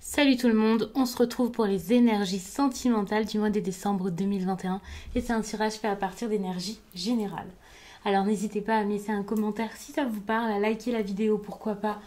Salut tout le monde, on se retrouve pour les énergies sentimentales du mois de décembre 2021 et c'est un tirage fait à partir d'énergie générale. Alors n'hésitez pas à me laisser un commentaire si ça vous parle, à liker la vidéo pourquoi pas,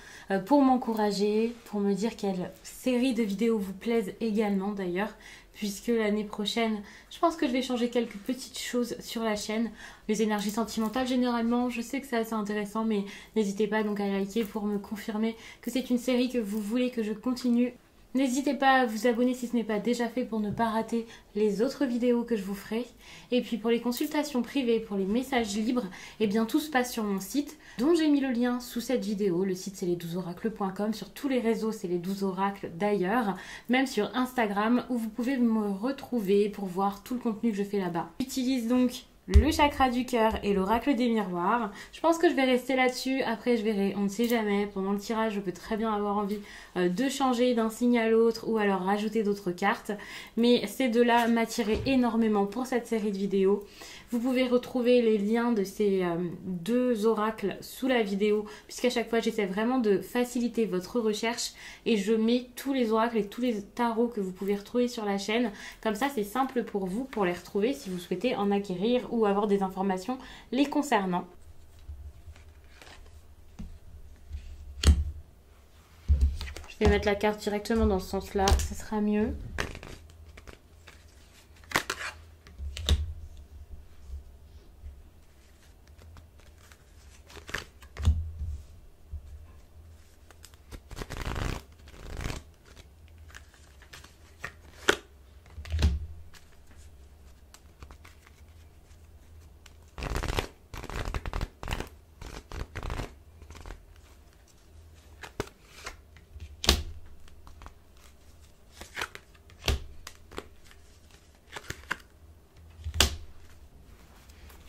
pour m'encourager, pour me dire quelle série de vidéos vous plaisent également d'ailleurs, puisque l'année prochaine, je pense que je vais changer quelques petites choses sur la chaîne. Les énergies sentimentales, généralement, je sais que c'est assez intéressant, mais n'hésitez pas donc à liker pour me confirmer que c'est une série que vous voulez que je continue. N'hésitez pas à vous abonner si ce n'est pas déjà fait pour ne pas rater les autres vidéos que je vous ferai. Et puis pour les consultations privées, pour les messages libres, eh bien tout se passe sur mon site, dont j'ai mis le lien sous cette vidéo. Le site c'est les12oracles.com, sur tous les réseaux c'est les 12 oracles d'ailleurs, même sur Instagram où vous pouvez me retrouver pour voir tout le contenu que je fais là-bas. J'utilise donc le chakra du cœur et l'oracle des miroirs. Je pense que je vais rester là-dessus. Après, je verrai, on ne sait jamais. Pendant le tirage, je peux très bien avoir envie de changer d'un signe à l'autre ou alors rajouter d'autres cartes. Mais ces deux-là m'attiraient énormément pour cette série de vidéos. Vous pouvez retrouver les liens de ces deux oracles sous la vidéo, puisqu'à chaque fois, j'essaie vraiment de faciliter votre recherche et je mets tous les oracles et tous les tarots que vous pouvez retrouver sur la chaîne. Comme ça, c'est simple pour vous pour les retrouver si vous souhaitez en acquérir ou avoir des informations les concernant. Je vais mettre la carte directement dans ce sens-là, ce sera mieux.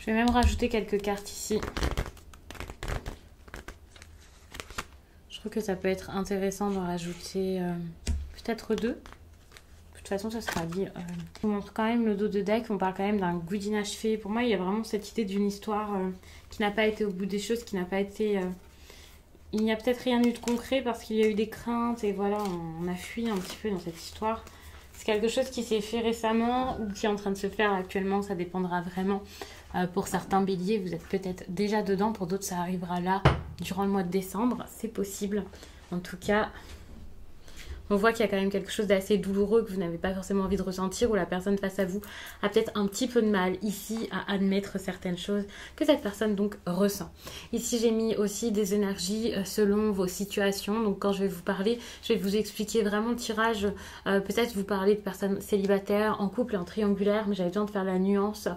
Je vais même rajouter quelques cartes ici. Je trouve que ça peut être intéressant d'en rajouter peut-être deux. De toute façon, ça sera dit. Je vous montre quand même le dos de deck. On parle quand même d'un goût d'inachevé. Pour moi, il y a vraiment cette idée d'une histoire qui n'a pas été au bout des choses, qui n'a pas été... Il n'y a peut-être rien eu de concret parce qu'il y a eu des craintes et voilà, on a fui un petit peu dans cette histoire. C'est quelque chose qui s'est fait récemment ou qui est en train de se faire actuellement. Ça dépendra vraiment. Pour certains béliers, vous êtes peut-être déjà dedans. Pour d'autres, ça arrivera là, durant le mois de décembre. C'est possible. En tout cas, on voit qu'il y a quand même quelque chose d'assez douloureux que vous n'avez pas forcément envie de ressentir, ou la personne face à vous a peut-être un petit peu de mal ici à admettre certaines choses que cette personne donc ressent. Ici, j'ai mis aussi des énergies selon vos situations. Donc quand je vais vous parler, je vais vous expliquer vraiment le tirage. Peut-être vous parler de personnes célibataires, en couple et en triangulaire, mais j'avais besoin de faire la nuance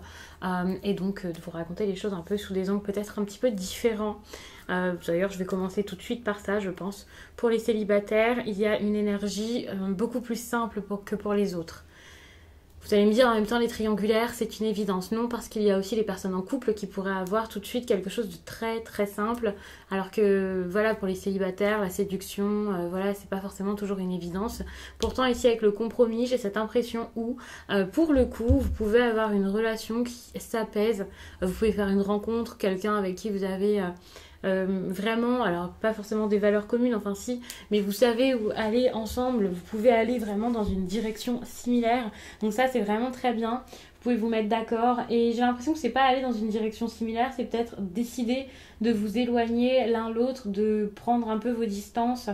et donc de vous raconter les choses un peu sous des angles peut-être un petit peu différents. D'ailleurs, je vais commencer tout de suite par ça, je pense. Pour les célibataires, il y a une énergie beaucoup plus simple que pour les autres. Vous allez me dire en même temps les triangulaires, c'est une évidence. Non, parce qu'il y a aussi les personnes en couple qui pourraient avoir tout de suite quelque chose de très très simple. Alors que voilà, pour les célibataires, la séduction, voilà, c'est pas forcément toujours une évidence. Pourtant ici avec le compromis, j'ai cette impression où pour le coup, vous pouvez avoir une relation qui s'apaise. Vous pouvez faire une rencontre, quelqu'un avec qui vous avez... vraiment, alors pas forcément des valeurs communes, enfin si, mais vous savez où aller ensemble, vous pouvez aller vraiment dans une direction similaire, donc ça c'est vraiment très bien, vous pouvez vous mettre d'accord, et j'ai l'impression que c'est pas aller dans une direction similaire, c'est peut-être décider de vous éloigner l'un l'autre, de prendre un peu vos distances,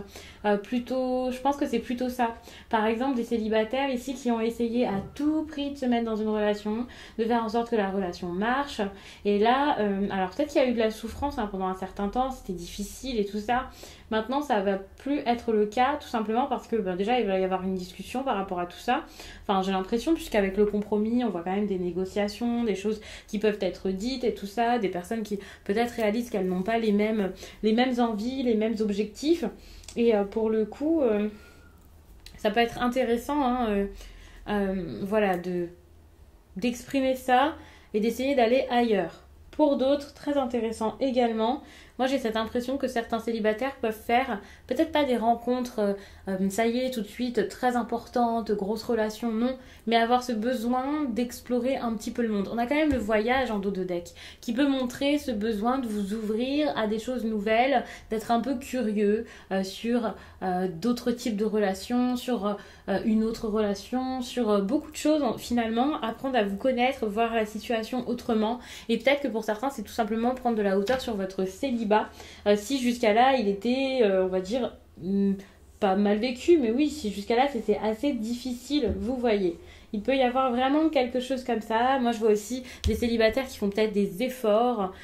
plutôt, je pense que c'est plutôt ça. Par exemple, des célibataires ici qui ont essayé à tout prix de se mettre dans une relation, de faire en sorte que la relation marche, et là, alors peut-être qu'il y a eu de la souffrance pendant un certain temps, c'était difficile et tout ça. Maintenant, ça va plus être le cas, tout simplement parce que déjà, il va y avoir une discussion par rapport à tout ça. Enfin, j'ai l'impression, puisqu'avec le compromis, on voit quand même des négociations, des choses qui peuvent être dites et tout ça, des personnes qui peut-être réalisent qu'elles n'ont pas les mêmes envies, les mêmes objectifs. Et pour le coup, ça peut être intéressant, voilà, d'exprimer ça et d'essayer d'aller ailleurs. Pour d'autres, très intéressant également. Moi, j'ai cette impression que certains célibataires peuvent faire, peut-être pas des rencontres, ça y est, tout de suite, très importantes, grosses relations, non, mais avoir ce besoin d'explorer un petit peu le monde. On a quand même le voyage en dos de deck, qui peut montrer ce besoin de vous ouvrir à des choses nouvelles, d'être un peu curieux sur d'autres types de relations, sur une autre relation, sur beaucoup de choses, finalement, apprendre à vous connaître, voir la situation autrement, et peut-être que pour certains, c'est tout simplement prendre de la hauteur sur votre célibat. Si jusqu'à là il était on va dire pas mal vécu, mais oui, si jusqu'à là c'était assez difficile, vous voyez, il peut y avoir vraiment quelque chose comme ça. Moi je vois aussi des célibataires qui font peut-être des efforts,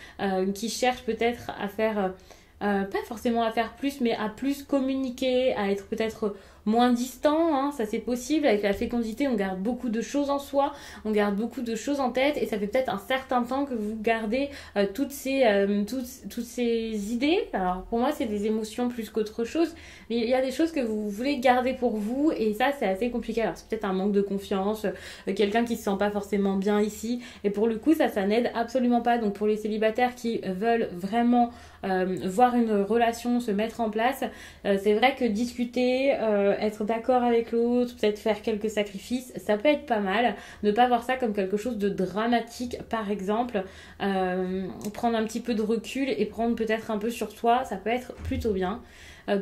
qui cherchent peut-être à faire pas forcément à faire plus, mais à plus communiquer, à être peut-être moins distant, hein, ça c'est possible. Avec la fécondité, on garde beaucoup de choses en soi, on garde beaucoup de choses en tête, et ça fait peut-être un certain temps que vous gardez toutes ces idées. Alors pour moi, c'est des émotions plus qu'autre chose, mais il y a des choses que vous voulez garder pour vous, et ça c'est assez compliqué. Alors c'est peut-être un manque de confiance, quelqu'un qui se sent pas forcément bien ici, et pour le coup ça n'aide absolument pas. Donc pour les célibataires qui veulent vraiment voir une relation se mettre en place, c'est vrai que discuter, être d'accord avec l'autre, peut-être faire quelques sacrifices, ça peut être pas mal. Ne pas voir ça comme quelque chose de dramatique, par exemple, prendre un petit peu de recul et prendre peut-être un peu sur soi, ça peut être plutôt bien.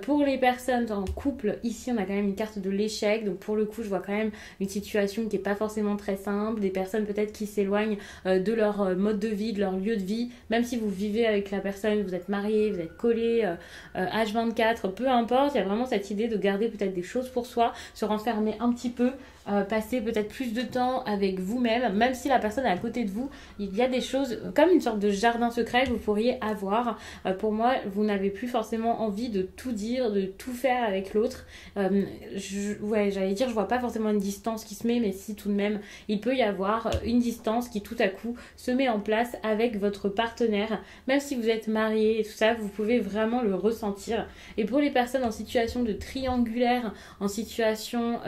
Pour les personnes en couple, ici on a quand même une carte de l'échec, donc pour le coup je vois quand même une situation qui n'est pas forcément très simple, des personnes peut-être qui s'éloignent de leur mode de vie, de leur lieu de vie, même si vous vivez avec la personne, vous êtes mariés, vous êtes collés, H24, peu importe, il y a vraiment cette idée de garder peut-être des choses pour soi, se renfermer un petit peu, passer peut-être plus de temps avec vous-même, même si la personne est à côté de vous, il y a des choses comme une sorte de jardin secret que vous pourriez avoir. Pour moi, vous n'avez plus forcément envie de tout dire, de tout faire avec l'autre. J'allais dire, je vois pas forcément une distance qui se met, mais si tout de même, il peut y avoir une distance qui tout à coup se met en place avec votre partenaire. Même si vous êtes marié et tout ça, vous pouvez vraiment le ressentir. Et pour les personnes en situation de triangulaire, en situation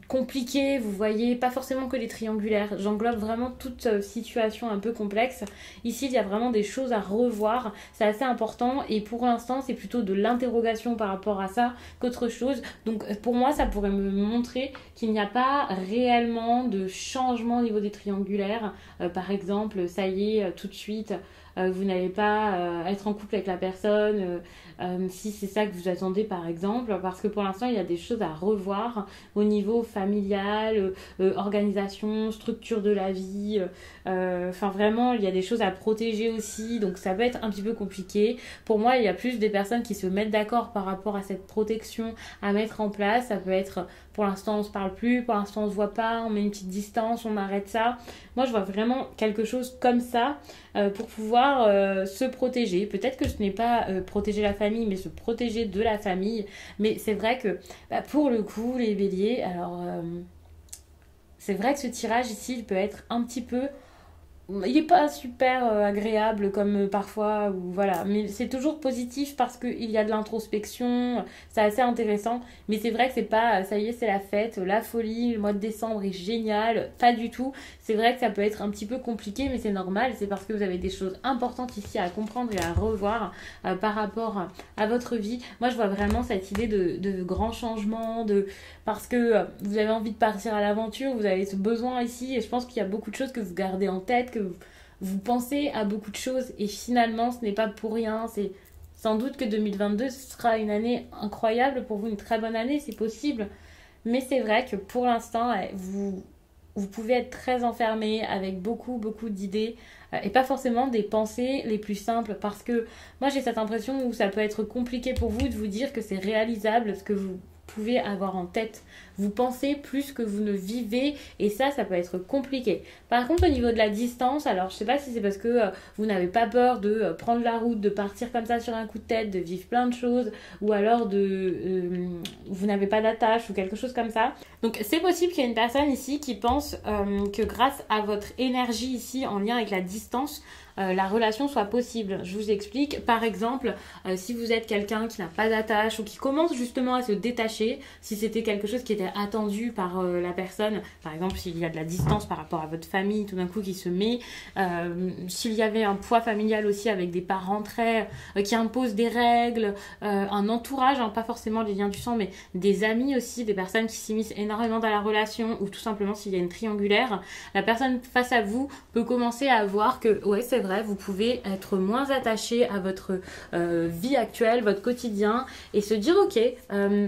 compliqué, vous voyez, pas forcément que les triangulaires, j'englobe vraiment toute situation un peu complexe. Ici il y a vraiment des choses à revoir, c'est assez important, et pour l'instant c'est plutôt de l'interrogation par rapport à ça qu'autre chose. Donc pour moi ça pourrait me montrer qu'il n'y a pas réellement de changement au niveau des triangulaires. Par exemple, ça y est, tout de suite vous n'allez pas être en couple avec la personne si c'est ça que vous attendez, par exemple, parce que pour l'instant il y a des choses à revoir au niveau familial, organisation, structure de la vie, enfin vraiment il y a des choses à protéger aussi, donc ça peut être un petit peu compliqué. Pour moi il y a plus des personnes qui se mettent d'accord par rapport à cette protection à mettre en place. Ça peut être, pour l'instant on se parle plus, pour l'instant on se voit pas, on met une petite distance, on arrête ça. Moi je vois vraiment quelque chose comme ça pour pouvoir se protéger. Peut-être que ce n'est pas protéger la famille, mais se protéger de la famille. Mais c'est vrai que pour le coup, les béliers, alors c'est vrai que ce tirage ici, il peut être un petit peu... Il n'est pas super agréable comme parfois, ou voilà, mais c'est toujours positif parce qu'il y a de l'introspection, c'est assez intéressant, mais c'est vrai que c'est pas, ça y est, c'est la fête, la folie, le mois de décembre est génial, pas du tout. C'est vrai que ça peut être un petit peu compliqué, mais c'est normal, c'est parce que vous avez des choses importantes ici à comprendre et à revoir par rapport à votre vie. Moi je vois vraiment cette idée de grands changements, parce que vous avez envie de partir à l'aventure, vous avez ce besoin ici, et je pense qu'il y a beaucoup de choses que vous gardez en tête, que vous pensez à beaucoup de choses, et finalement ce n'est pas pour rien. C'est sans doute que 2022 sera une année incroyable pour vous, une très bonne année, c'est possible, mais c'est vrai que pour l'instant vous pouvez être très enfermé avec beaucoup d'idées et pas forcément des pensées les plus simples, parce que moi j'ai cette impression où ça peut être compliqué pour vous de vous dire que c'est réalisable ce que vous pouvez avoir en tête. Vous pensez plus que vous ne vivez, et ça peut être compliqué. Par contre, au niveau de la distance, alors je sais pas si c'est parce que vous n'avez pas peur de prendre la route, de partir comme ça sur un coup de tête, de vivre plein de choses, ou alors vous n'avez pas d'attache ou quelque chose comme ça. Donc c'est possible qu'il y ait une personne ici qui pense que grâce à votre énergie ici en lien avec la distance, la relation soit possible. Je vous explique. Par exemple, si vous êtes quelqu'un qui n'a pas d'attache ou qui commence justement à se détacher, si c'était quelque chose qui était attendu par la personne, par exemple s'il y a de la distance par rapport à votre famille tout d'un coup qui se met, s'il y avait un poids familial aussi avec des parents très qui imposent des règles, un entourage, hein, pas forcément des liens du sang, mais des amis aussi, des personnes qui s'immiscent énormément dans la relation, ou tout simplement s'il y a une triangulaire, la personne face à vous peut commencer à voir que ouais c'est vrai, vous pouvez être moins attaché à votre vie actuelle, votre quotidien, et se dire ok,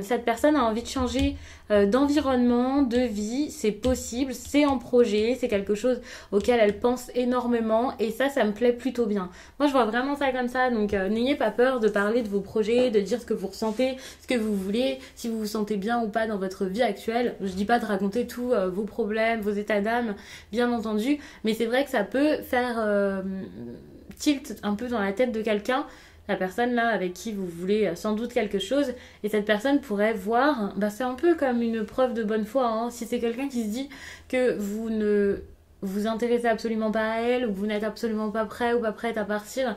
cette personne a envie de changer d'environnement, de vie, c'est possible, c'est en projet, c'est quelque chose auquel elle pense énormément, et ça me plaît plutôt bien. Moi je vois vraiment ça comme ça, donc n'ayez pas peur de parler de vos projets, de dire ce que vous ressentez, ce que vous voulez, si vous vous sentez bien ou pas dans votre vie actuelle. Je dis pas de raconter tous vos problèmes, vos états d'âme, bien entendu, mais c'est vrai que ça peut faire tilt un peu dans la tête de quelqu'un, la personne là avec qui vous voulez sans doute quelque chose, et cette personne pourrait voir, bah c'est un peu comme une preuve de bonne foi, hein. Si c'est quelqu'un qui se dit que vous ne vous intéressez absolument pas à elle, ou que vous n'êtes absolument pas prêt ou pas prête à partir,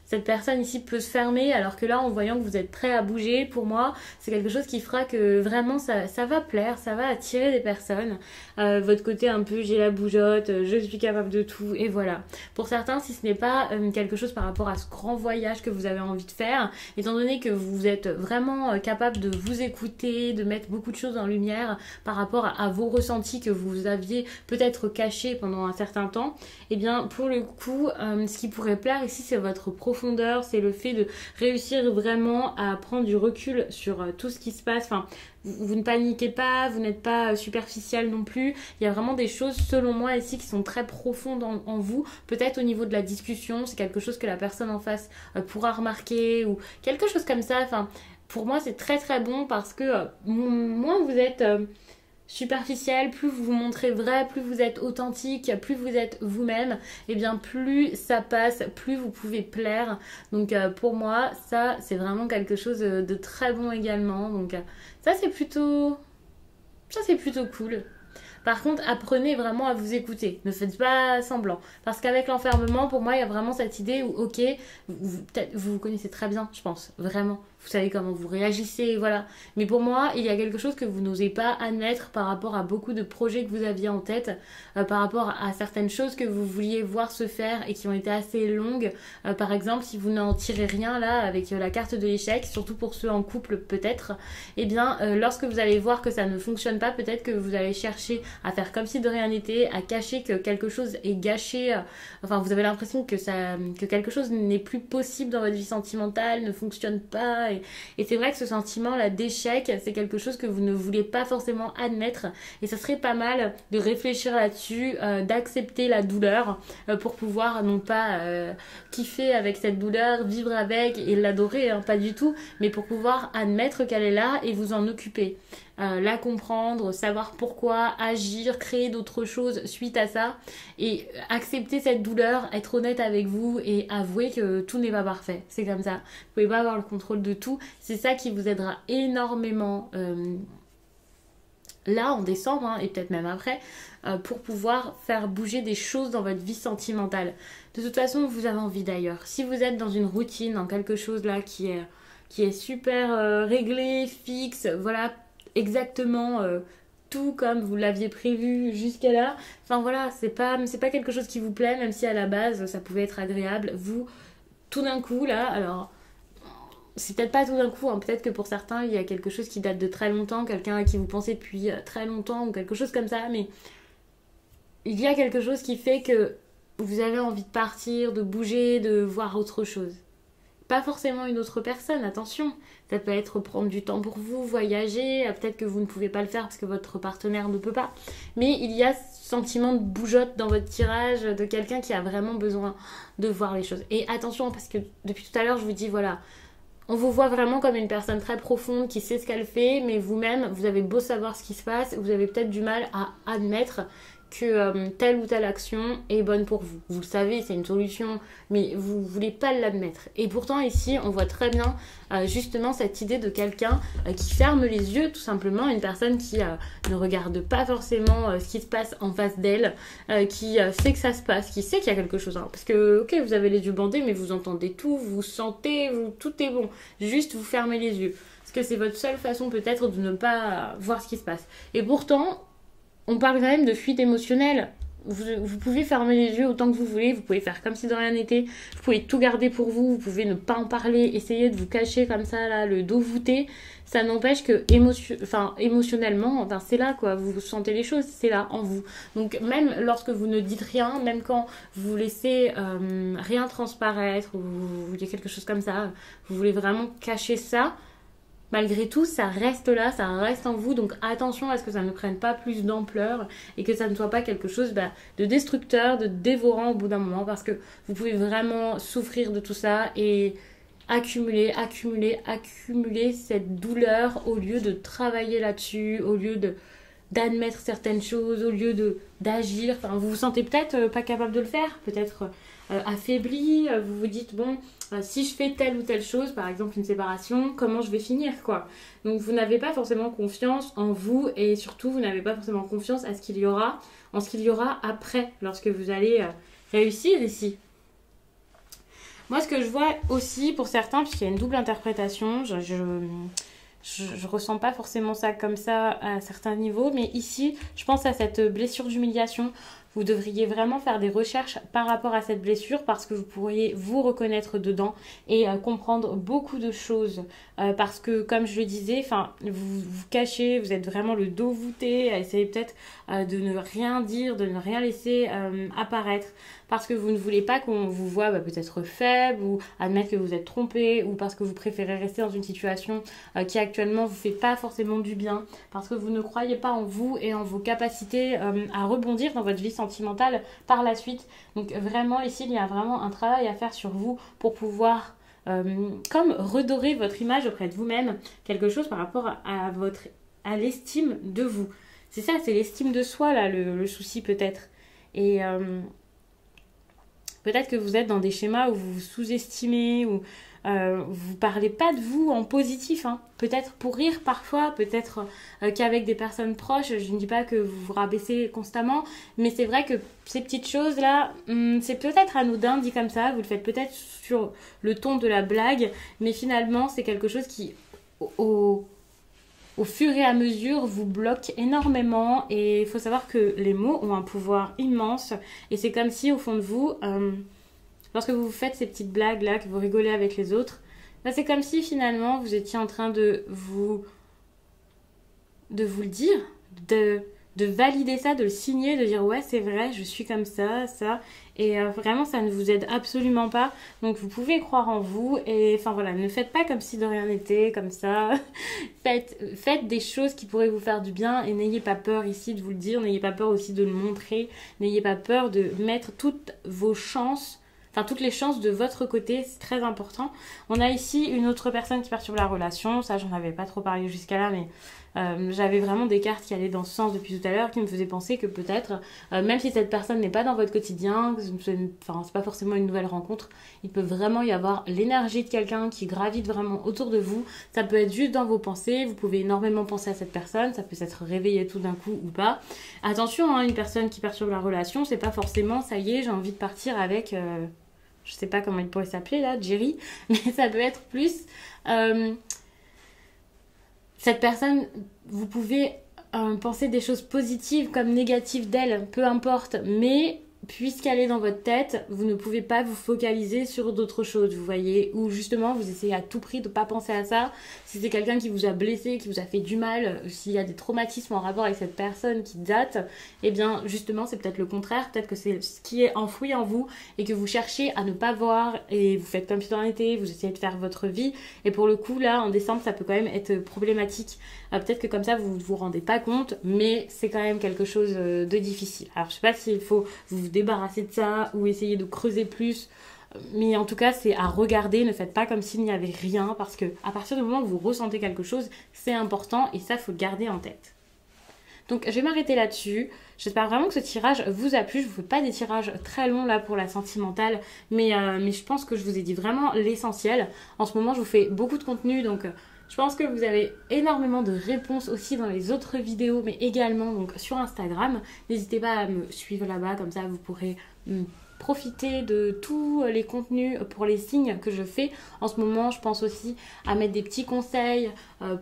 cette personne ici peut se fermer, alors que là, en voyant que vous êtes prêt à bouger, pour moi, c'est quelque chose qui fera que vraiment ça va plaire, ça va attirer des personnes. Votre côté un peu j'ai la bougeotte, je suis capable de tout, et voilà. Pour certains, si ce n'est pas quelque chose par rapport à ce grand voyage que vous avez envie de faire, étant donné que vous êtes vraiment capable de vous écouter, de mettre beaucoup de choses en lumière par rapport à vos ressentis que vous aviez peut-être cachés pendant un certain temps, et bien pour le coup, ce qui pourrait plaire ici, c'est votre profondeur, c'est le fait de réussir vraiment à prendre du recul sur tout ce qui se passe. Enfin, vous ne paniquez pas, vous n'êtes pas superficiel non plus. Il y a vraiment des choses, selon moi, ici qui sont très profondes en vous. Peut-être au niveau de la discussion, c'est quelque chose que la personne en face pourra remarquer, ou quelque chose comme ça. Enfin, pour moi, c'est très très bon parce que moins vous êtes superficiel, plus vous vous montrez vrai, plus vous êtes authentique, plus vous êtes vous-même, et bien plus ça passe, plus vous pouvez plaire. Donc pour moi, ça c'est vraiment quelque chose de très bon également. Donc ça c'est plutôt cool. Par contre, apprenez vraiment à vous écouter. Ne faites pas semblant. Parce qu'avec l'enfermement, pour moi, il y a vraiment cette idée où, ok, vous connaissez très bien, je pense, vraiment. Vous savez comment vous réagissez, voilà. Mais pour moi, il y a quelque chose que vous n'osez pas admettre par rapport à beaucoup de projets que vous aviez en tête, par rapport à certaines choses que vous vouliez voir se faire et qui ont été assez longues. Par exemple, si vous n'en tirez rien là avec la carte de l'échec, surtout pour ceux en couple peut-être, eh bien, lorsque vous allez voir que ça ne fonctionne pas, peut-être que vous allez chercher à faire comme si de rien n'était, à cacher que quelque chose est gâché. Enfin, vous avez l'impression que quelque chose n'est plus possible dans votre vie sentimentale, ne fonctionne pas. Et c'est vrai que ce sentiment-là d'échec, c'est quelque chose que vous ne voulez pas forcément admettre. Et ça serait pas mal de réfléchir là-dessus, d'accepter la douleur pour pouvoir non pas kiffer avec cette douleur, vivre avec et l'adorer, hein, pas du tout, mais pour pouvoir admettre qu'elle est là et vous en occuper. La comprendre, savoir pourquoi, agir, créer d'autres choses suite à ça, et accepter cette douleur, être honnête avec vous et avouer que tout n'est pas parfait. C'est comme ça. Vous pouvez pas avoir le contrôle de tout. C'est ça qui vous aidera énormément là en décembre, hein, et peut-être même après, pour pouvoir faire bouger des choses dans votre vie sentimentale. De toute façon, vous avez envie d'ailleurs. Si vous êtes dans une routine, dans quelque chose là qui est super réglé, fixe, voilà, exactement tout comme vous l'aviez prévu jusqu'à là. Enfin voilà, c'est pas quelque chose qui vous plaît, même si à la base ça pouvait être agréable. Vous, tout d'un coup là, alors c'est peut-être pas tout d'un coup, hein, peut-être que pour certains il y a quelque chose qui date de très longtemps, quelqu'un à qui vous pensez depuis très longtemps ou quelque chose comme ça, mais il y a quelque chose qui fait que vous avez envie de partir, de bouger, de voir autre chose. Pas forcément une autre personne, attention. Ça peut être prendre du temps pour vous, voyager, peut-être que vous ne pouvez pas le faire parce que votre partenaire ne peut pas. Mais il y a ce sentiment de bougeotte dans votre tirage, de quelqu'un qui a vraiment besoin de voir les choses. Et attention, parce que depuis tout à l'heure, je vous dis, voilà, on vous voit vraiment comme une personne très profonde qui sait ce qu'elle fait, mais vous-même, vous avez beau savoir ce qui se passe, vous avez peut-être du mal à admettre que telle ou telle action est bonne pour vous. Vous le savez, c'est une solution, mais vous ne voulez pas l'admettre. Et pourtant ici, on voit très bien justement cette idée de quelqu'un qui ferme les yeux tout simplement, une personne qui ne regarde pas forcément ce qui se passe en face d'elle, qui sait que ça se passe, qui sait qu'il y a quelque chose. Hein. Parce que, ok, vous avez les yeux bandés, mais vous entendez tout, vous sentez, tout est bon. Juste, vous fermez les yeux. Parce que c'est votre seule façon peut-être de ne pas voir ce qui se passe. Et pourtant, on parle quand même de fuite émotionnelle. Vous pouvez fermer les yeux autant que vous voulez, vous pouvez faire comme si de rien n'était, vous pouvez tout garder pour vous, vous pouvez ne pas en parler, essayer de vous cacher comme ça, là, le dos voûté. Ça n'empêche que émotionnellement, c'est là quoi, vous sentez les choses, c'est là en vous. Donc même lorsque vous ne dites rien, même quand vous laissez rien transparaître, ou vous dites quelque chose comme ça, vous voulez vraiment cacher ça, malgré tout, ça reste là, ça reste en vous. Donc attention à ce que ça ne prenne pas plus d'ampleur et que ça ne soit pas quelque chose de destructeur, de dévorant au bout d'un moment. Parce que vous pouvez vraiment souffrir de tout ça et accumuler cette douleur au lieu de travailler là-dessus, au lieu d'admettre certaines choses, au lieu d'agir. Enfin, vous vous sentez peut-être pas capable de le faire, peut-être affaibli. Vous vous dites, bon, si je fais telle ou telle chose, par exemple une séparation, comment je vais finir, quoi. Donc vous n'avez pas forcément confiance en vous et surtout vous n'avez pas forcément confiance en ce qu'il y aura après, lorsque vous allez réussir ici. Moi, ce que je vois aussi pour certains, puisqu'il y a une double interprétation, je ressens pas forcément ça comme ça à certains niveaux, mais ici, je pense à cette blessure d'humiliation. Vous devriez vraiment faire des recherches par rapport à cette blessure parce que vous pourriez vous reconnaître dedans et comprendre beaucoup de choses. Parce que, comme je le disais, vous vous cachez, vous êtes vraiment le dos voûté, à essayer peut-être de ne rien dire, de ne rien laisser apparaître. Parce que vous ne voulez pas qu'on vous voit peut-être faible ou admettre que vous êtes trompé ou parce que vous préférez rester dans une situation qui actuellement vous fait pas forcément du bien. Parce que vous ne croyez pas en vous et en vos capacités à rebondir dans votre vie sentimentale par la suite. Donc vraiment ici, il y a vraiment un travail à faire sur vous pour pouvoir comme redorer votre image auprès de vous-même, quelque chose par rapport à l'estime de vous. C'est ça, c'est l'estime de soi là, le souci peut-être. Et peut-être que vous êtes dans des schémas où vous vous sous-estimez, ou vous parlez pas de vous en positif. Hein. Peut-être pour rire parfois, peut-être qu'avec des personnes proches, je ne dis pas que vous vous rabaissez constamment, mais c'est vrai que ces petites choses-là, c'est peut-être anodin dit comme ça, vous le faites peut-être sur le ton de la blague, mais finalement c'est quelque chose qui, au fur et à mesure, vous bloque énormément et il faut savoir que les mots ont un pouvoir immense et c'est comme si au fond de vous, lorsque vous faites ces petites blagues là, que vous rigolez avec les autres, c'est comme si finalement vous étiez en train de vous le dire, de valider ça, de le signer, de dire ouais c'est vrai, je suis comme ça, et vraiment ça ne vous aide absolument pas, donc vous pouvez croire en vous et ne faites pas comme si de rien n'était, comme ça. faites des choses qui pourraient vous faire du bien et n'ayez pas peur ici de vous le dire, n'ayez pas peur aussi de le montrer, n'ayez pas peur de mettre toutes vos chances, toutes les chances de votre côté, c'est très important. On a ici une autre personne qui perturbe la relation, ça j'en avais pas trop parlé jusqu'à là, mais j'avais vraiment des cartes qui allaient dans ce sens depuis tout à l'heure, qui me faisaient penser que peut-être, même si cette personne n'est pas dans votre quotidien, c'est pas forcément une nouvelle rencontre, il peut vraiment y avoir l'énergie de quelqu'un qui gravite vraiment autour de vous. Ça peut être juste dans vos pensées, vous pouvez énormément penser à cette personne, ça peut s'être réveillé tout d'un coup ou pas. Attention, une personne qui perturbe la relation, c'est pas forcément ça y est, j'ai envie de partir avec... je sais pas comment il pourrait s'appeler là, Jerry, mais ça peut être plus... cette personne, vous pouvez penser des choses positives comme négatives d'elle, peu importe, mais puisqu'elle est dans votre tête, vous ne pouvez pas vous focaliser sur d'autres choses, vous voyez, ou justement vous essayez à tout prix de ne pas penser à ça. Si c'est quelqu'un qui vous a blessé, qui vous a fait du mal, s'il y a des traumatismes en rapport avec cette personne qui date, eh bien justement c'est peut-être le contraire, peut-être que c'est ce qui est enfoui en vous et que vous cherchez à ne pas voir et vous faites comme si de rien n'était, vous essayez de faire votre vie et pour le coup là en décembre ça peut quand même être problématique. Peut-être que comme ça vous ne vous rendez pas compte, mais c'est quand même quelque chose de difficile. Alors je sais pas s'il faut vous débarrasser de ça ou essayer de creuser plus, mais en tout cas c'est à regarder, ne faites pas comme s'il n'y avait rien parce que à partir du moment où vous ressentez quelque chose, c'est important et ça faut le garder en tête. Donc je vais m'arrêter là-dessus. J'espère vraiment que ce tirage vous a plu. Je vous fais pas des tirages très longs là pour la sentimentale, mais je pense que je vous ai dit vraiment l'essentiel. En ce moment je vous fais beaucoup de contenu, donc je pense que vous avez énormément de réponses aussi dans les autres vidéos, mais également donc sur Instagram. N'hésitez pas à me suivre là-bas, comme ça vous pourrez profiter de tous les contenus pour les signes que je fais. En ce moment, je pense aussi à mettre des petits conseils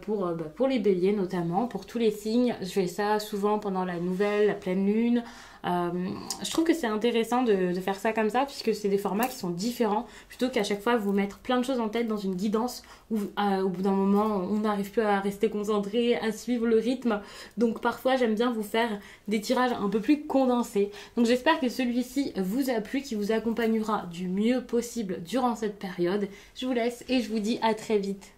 pour les béliers notamment, pour tous les signes. Je fais ça souvent pendant la nouvelle, la pleine lune. Je trouve que c'est intéressant de faire ça comme ça, puisque c'est des formats qui sont différents, plutôt qu'à chaque fois vous mettre plein de choses en tête dans une guidance où au bout d'un moment on n'arrive plus à rester concentré, à suivre le rythme. Donc parfois j'aime bien vous faire des tirages un peu plus condensés. Donc j'espère que celui-ci vous a plu, qui vous accompagnera du mieux possible durant cette période. Je vous laisse et je vous dis à très vite.